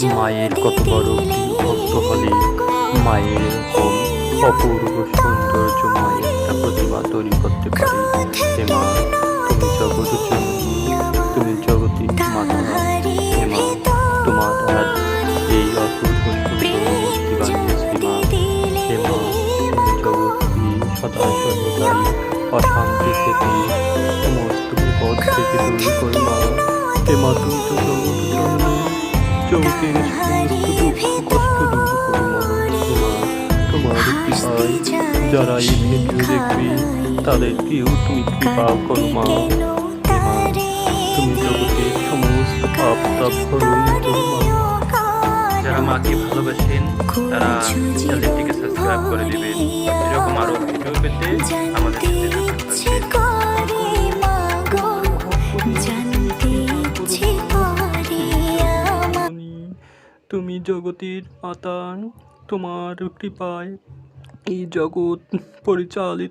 মায়ের কত বড় ভক্ত হলে মায়ের এরকম অপূর্ব সৌন্দর্য মায়ের একটা প্রতিমা তৈরি করতে পারে। হে মা, তুমি জগৎ জননী, তুমি জগতের মাতা। হে মা, তোমার আর এই অপূর্ব সুন্দর মূর্তি বানিয়েছে মা। হে মা, তুমি জগৎকে সদা সর্বদাই অশান্তি থেকে সমস্ত বিপদ থেকে দূর করো মা। হে মা, তুমি তো জগৎ জননী, জগতের সমস্ত দুঃখ কষ্ট দূর করো মা। হে মা, তোমার কৃপায় যারা এই ভিডিও দেখবে তাদেরকেও তুমি কৃপা করো মা। হে মা, তুমি জগতের সমস্ত পাপ তাপ হরণ করো মা। যারা মাকে ভালোবাসেন তারা চ্যানেলটিকে সাবস্ক্রাইব করে দেবেন। এরকম আরো ভিডিও পেতে আমাদের সাথে থাকবেন। তুমি জগতের মাতা, তোমার কৃপায় এই জগৎ পরিচালিত